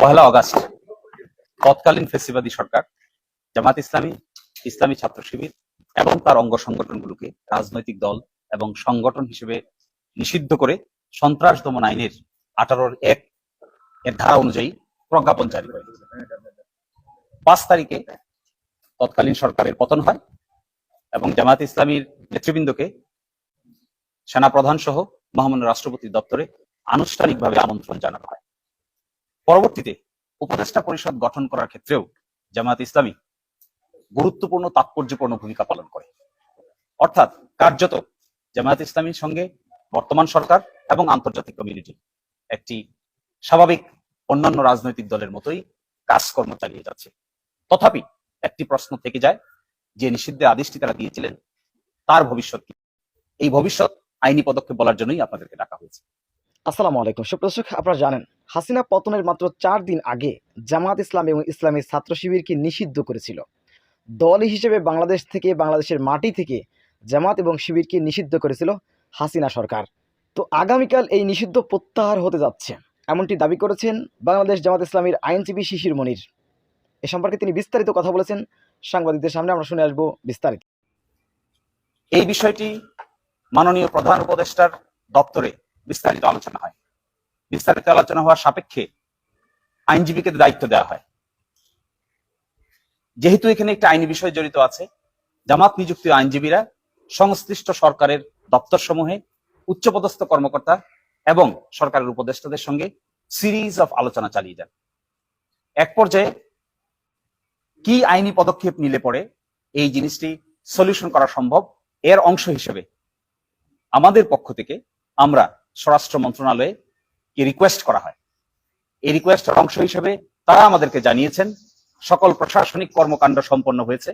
পহেলা August তৎকালীন ফেসিবাদী সরকার জামাত ইসলামী, ইসলামী ছাত্র শিবির এবং তার অঙ্গ সংগঠনগুলোকে রাজনৈতিক দল এবং সংগঠন হিসেবে নিষিদ্ধ করে সন্ত্রাস দমন আইনের 18(1) এর ধারা অনুযায়ী প্রজ্ঞাপন জারি করে। 5 তারিখে তৎকালীন সরকারের পতন হয় এবং জামাত ইসলামীর নেতৃবৃন্দকে সেনাপ্রধান সহ মহামান্য রাষ্ট্রপতির দপ্তরে আনুষ্ঠানিকভাবে আমন্ত্রণ জানানো হয়। পরবর্তীতে উপদেষ্টা পরিষদ গঠন করার ক্ষেত্রেও জামাত ইসলামী গুরুত্বপূর্ণ তাৎপর্যপূর্ণ ভূমিকা পালন করে। অর্থাৎ কার্যত জামাত ইসলামীর সঙ্গে বর্তমান সরকার এবং আন্তর্জাতিক কমিউনিটি একটি স্বাভাবিক অন্যান্য রাজনৈতিক দলের মতোই কাজকর্ম চালিয়ে যাচ্ছে। তথাপি একটি প্রশ্ন থেকে যায়, যে নিষিদ্ধের আদেশটি তারা দিয়েছিলেন তার ভবিষ্যৎ কি? এই ভবিষ্যৎ আইনি পদক্ষেপ বলার জন্যই আপনাদেরকে ডাকা হয়েছে। আসসালামু আলাইকুম সুপ্রদর্শক, আপনারা জানেন হাসিনা পতনের মাত্র 4 দিন আগে জামাত ইসলাম এবং ইসলামী ছাত্র শিবিরকে নিষিদ্ধ করেছিল। দল হিসেবে বাংলাদেশ থেকে, বাংলাদেশের মাটি থেকে জামাত এবং শিবিরকে নিষিদ্ধ করেছিল হাসিনা সরকার। তো আগামীকাল এই নিষিদ্ধ প্রত্যাহার হতে যাচ্ছে, এমনটি দাবি করেছেন বাংলাদেশ জামাত ইসলামীর আইনজীবী শিশির মনির। এ সম্পর্কে তিনি বিস্তারিত কথা বলেছেন সাংবাদিকদের সামনে, আমরা শুনে আসবো বিস্তারিত। এই বিষয়টি মাননীয় প্রধান উপদেষ্টার দপ্তরে বিস্তারিত আলোচনা হয়। বিস্তারিত আলোচনা হওয়ার সাপেক্ষে আইনজীবীকে দায়িত্ব দেওয়া হয়। যেহেতু এখানে একটা আইনি বিষয় জড়িত আছে, জামাত নিযুক্ত আইনজীবীরা সংশ্লিষ্ট সরকারের দপ্তর সমূহে উচ্চপদস্থ কর্মকর্তা এবং সরকারের উপদেষ্টাদের সঙ্গে সিরিজ অফ আলোচনা চালিয়ে যান। এক পর্যায়ে কি আইনি পদক্ষেপ নিলে পরে এই জিনিসটি সলিউশন করা সম্ভব, এর অংশ হিসেবে আমাদের পক্ষ থেকে আমরা স্বরাষ্ট্র মন্ত্রণালয়ে রিকোয়েস্ট করা হয়। এই রিকোয়েস্টের অংশ হিসেবে তারা আমাদেরকে জানিয়েছেন সকল প্রশাসনিক কর্মকাণ্ড সম্পন্ন হয়েছে,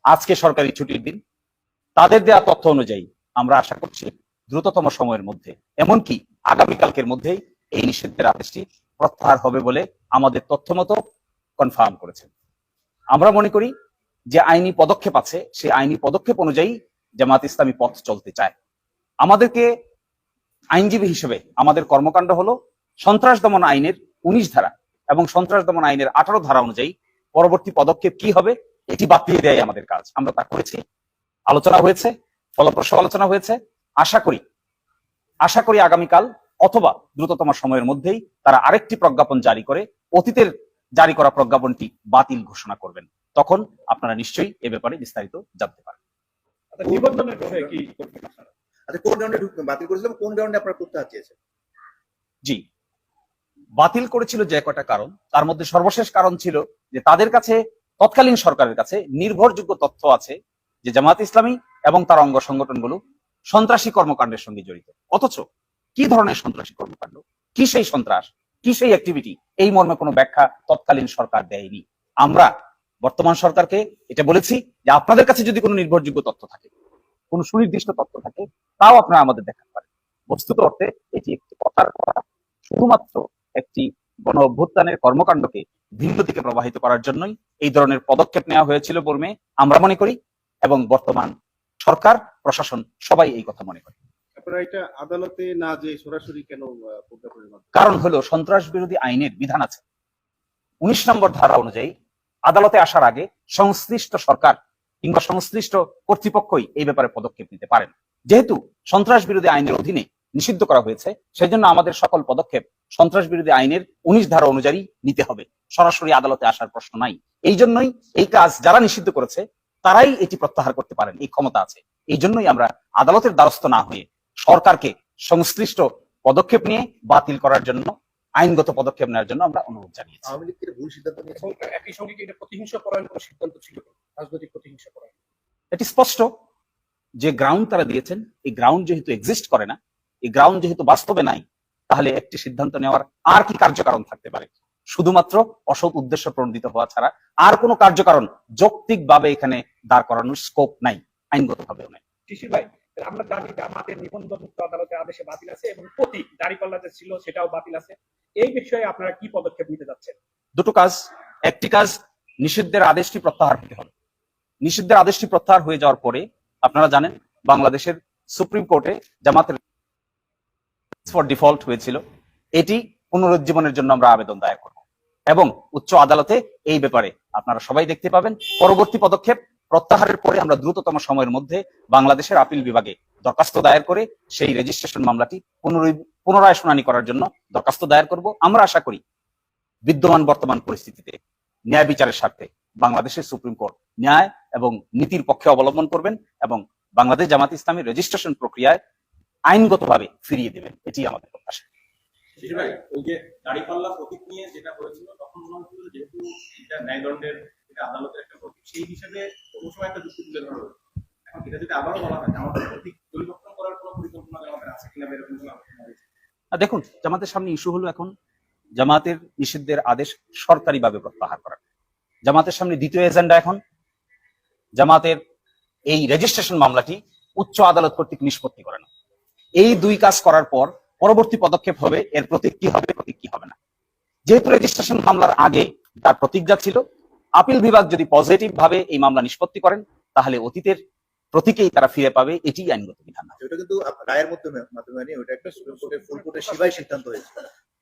আজকে সরকারি ছুটির দিন। তাদের দেওয়া তথ্য অনুযায়ী আমরা আশা করছি দ্রুততম সময়ের মধ্যে, এমনকি আগামীকালকের মধ্যেই এই নিষিদ্ধের আদেশটি প্রত্যাহার হবে বলে আমাদের তথ্য মতো কনফার্ম করেছেন। আমরা মনে করি যে আইনি পদক্ষেপ আছে, সেই আইনি পদক্ষেপ অনুযায়ী জামাত ইসলামী পথ চলতে চায়। আমাদেরকে আইনজীবী হিসেবে আমাদের কর্মকাণ্ড হলো সন্ত্রাস দমন আইনের 19 ধারা এবং সন্ত্রাস দমন আইনের 18 ধারা অনুযায়ী পরবর্তী পদক্ষেপ কি হবে এটি বাতলিয়ে দেয় আমাদের কাজ। আমরা তা করেছি, আলোচনা হয়েছে, ফলপ্রসূ আলোচনা হয়েছে। আশা করি আগামীকাল অথবা দ্রুততম সময়ের মধ্যেই তারা আরেকটি প্রজ্ঞাপন জারি করে অতীতের জারি করা প্রজ্ঞাপনটি বাতিল ঘোষণা করবেন। তখন আপনারা নিশ্চয়ই এ ব্যাপারে বিস্তারিত জানতে পারবেন। নিবন্ধনের বিষয়ে কি করতে পারেন? আচ্ছা, কোন গ্রাউন্ডে বাতিল করেছিলেন, কোন গ্রাউন্ডে আপনারা প্রত্যাহার চেয়েছেন? জি, বাতিল করেছিল যে কয়টা কারণ, তার মধ্যে সর্বশেষ কারণ ছিল যে তাদের কাছে, তৎকালীন সরকারের কাছে নির্ভরযোগ্য তথ্য আছে যে জামাত ইসলামী এবং তার অঙ্গ সংগঠনগুলো সন্ত্রাসী কর্মকাণ্ডের সঙ্গে জড়িত। অথচ কি ধরনের সন্ত্রাসী কর্মকাণ্ড, কি সেই সন্ত্রাস, কি সেই অ্যাক্টিভিটি, এই মর্মে কোনো ব্যাখ্যা তৎকালীন সরকার দেয়নি। আমরা বর্তমান সরকারকে এটা বলেছি যে আপনাদের কাছে যদি কোনো নির্ভরযোগ্য তথ্য থাকে, কোনো সুনির্দিষ্ট তথ্য থাকে, তাও আপনারা আমাদের দেখাতে পারেন। বস্তুত অর্থে এটি একটি কথার কথা, শুধুমাত্র একটি গণ অভ্যুত্থানের কর্মকাণ্ডকে ভিন্ন দিকে প্রবাহিত করার জন্যই এই ধরনের পদক্ষেপ নেওয়া হয়েছিল বলে আমরা মনে করি, এবং বর্তমান সরকার, প্রশাসন সবাই এই কথা মনে করে। আপনারা এটা আদালতে না যে সরাসরি কেন প্রজ্ঞাপনের মাধ্যমে? কারণ হলো সন্ত্রাস বিরোধী আইনের বিধান আছে 19 নম্বর ধারা অনুযায়ী আদালতে আসার আগে সংশ্লিষ্ট সরকার কিংবা সংশ্লিষ্ট কর্তৃপক্ষই এই ব্যাপারে পদক্ষেপ নিতে পারেন। যেহেতু সন্ত্রাস বিরোধী আইনের অধীনে নিষিদ্ধ করা হয়েছে, সেজন্য আমাদের সকল পদক্ষেপ সন্ত্রাস বিরোধী আইনের 19 ধারা অনুযায়ী নিতে হবে, সরাসরি আদালতে আসার প্রশ্ন নাই। এই জন্যই এই কাজ যারা নিষিদ্ধ করেছে তারাই এটি প্রত্যাহার করতে পারেন, এই ক্ষমতা আছে। এই জন্যই আমরা আদালতের দ্বারস্থ না হয়ে সরকারকে সংশ্লিষ্ট পদক্ষেপ নিয়ে বাতিল করার জন্য, আইনগত পদক্ষেপ নেওয়ার জন্য আমরা অনুরোধ জানিয়েছি। আওয়ামী লীগের ভুল সিদ্ধান্ত নিয়েছে, একই সঙ্গে কি এটা প্রতিহিংসা পরায়ণ কোনো সিদ্ধান্ত ছিল, রাজনৈতিক প্রতিহিংসা পরায়ণ? এটি স্পষ্ট যে গ্রাউন্ড তারা দিয়েছেন, এই গ্রাউন্ড যেহেতু এক্সিস্ট করে না, এই গ্রাউন্ড যেহেতু বাস্তবে নাই, তাহলে একটি সিদ্ধান্ত নেওয়ার আর কি কার্যকারণ থাকতে পারে? শুধুমাত্র অসৎ উদ্দেশ্য প্রণোদিত হওয়া ছাড়া আর কোনো কার্যকারণ যৌক্তিকভাবে এখানে দাঁড় করানোর স্কোপ নাই, আইনগতভাবেও নাই। শিশির ভাই, আমরা জানি যে আমাদের নিবন্ধভুক্ত আদালতে আদেশে বাতিল আছে এবং প্রতীক দাঁড়িপাল্লা যে ছিল সেটাও বাতিল আছে। এই বিষয়ে আপনারা কি পদক্ষেপ নিতে যাচ্ছেন? দুটো কাজ। একটি কাজ, নিষিদ্ধের আদেশটি প্রত্যাহার হতে হবে। নিষিদ্ধের আদেশটি প্রত্যাহার হয়ে যাওয়ার পরে আপনারা জানেন বাংলাদেশের সুপ্রিম কোর্টে জামাতের ফর ডিফল্ট হয়েছিল, এটি পুনরুজ্জীবনের জন্য আমরা আবেদন দায়ের করব। এবং উচ্চ আদালতে এই ব্যাপারে আপনারা সবাই দেখতে পাবেন। পরবর্তী পদক্ষেপ প্রত্যাহারের পরে আমরা দ্রুততম সময়ের মধ্যে বাংলাদেশের আপিল বিভাগে দরখাস্ত দায়ের করে সেই রেজিস্ট্রেশন মামলাটি পুনরায় শুনানি করার জন্য দরখাস্ত দায়ের করব। আমরা আশা করি বিদ্যমান বর্তমান পরিস্থিতিতে ন্যায় বিচারের স্বার্থে বাংলাদেশের সুপ্রিম কোর্ট ন্যায় এবং নীতির পক্ষে অবলম্বন করবেন এবং বাংলাদেশ জামাত ইসলামীর রেজিস্ট্রেশন প্রক্রিয়ায় আইনগতভাবে ফিরিয়ে দেবেন, এটি আমাদের প্রত্যাশা। শিশির ভাই, ওই যে দাঁড়িপাল্লা প্রতীক নিয়ে যেটা করেছিল তখন মনে হচ্ছিল যেহেতু এটা ন্যায়দণ্ডের এটা আদালতের একটা প্রতীক, সেই হিসেবে কোনো সময় একটা যুক্তি তুলে ধরা হয়েছে। এখন এটা যদি আবারও বলা হয় আমাদের প্রতীক পরিবর্তন করার কোনো পরিকল্পনা আমাদের আছে কিনা এরকম কোনো আলোচনা হয়েছে? দেখুন, জামাতের সামনে ইস্যু হলো এখন জামাতের নিষিদ্ধের আদেশ সরকারিভাবে প্রত্যাহার করা। জামাতের সামনে দ্বিতীয় এজেন্ডা এখন জামাতের এই রেজিস্ট্রেশন মামলাটি উচ্চ আদালত কর্তৃক নিষ্পত্তি করে না। এই দুই কাজ করার পর পরবর্তী পদক্ষেপ হবে এর প্রতীক কি হবে, প্রতীক কি হবে না। যেহেতু রেজিস্ট্রেশন মামলার আগে তার প্রতিজ্ঞা ছিল, আপিল বিভাগ যদি পজিটিভ ভাবে এই মামলা নিষ্পত্তি করেন তাহলে অতীতের প্রতীকেই তারা ফিরে পাবে, এটি আইনগত বিধান। ওটা কিন্তু রায়ের মাধ্যমে নেই, ওটা একটা সুপ্রিম কোর্টের ফুল কোর্টের সেবাই সিদ্ধান্ত হয়েছে।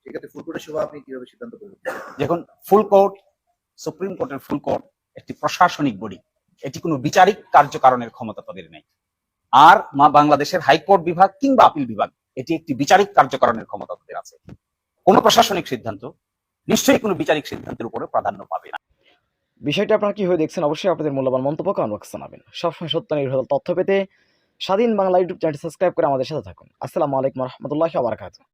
সেক্ষেত্রে ফুল কোর্টের সেবা আপনি কিভাবে সিদ্ধান্ত করবেন? দেখুন, ফুল কোর্ট, সুপ্রিম কোর্টের ফুল কোর্ট একটি প্রশাসনিক বডি, এটি কোনো বিচারিক কার্যকারণের ক্ষমতা তাদের নেই। আর বাংলাদেশের হাইকোর্ট বিভাগ কিংবা আপিল বিভাগ এটি একটি বিচারিক কার্যকারণের ক্ষমতা তাদের আছে। কোন প্রশাসনিক সিদ্ধান্ত নিশ্চয়ই কোনো বিচারিক সিদ্ধান্তের উপরে প্রাধান্য পাবে না। বিষয়টা আপনারা কিভাবে দেখছেন অবশ্যই আপনাদের মূল্যবান মন্তব্য কমেন্ট বক্সে জানাবেন। সবসময় সত্য নির্ভর তথ্য পেতে স্বাধীন বাংলা ইউটিউব চ্যানেল সাবস্ক্রাইব করে আমাদের সাথে থাকুন। আসসালামু আলাইকুম ওয়া রাহমাতুল্লাহি ওয়া বারাকাতুহু।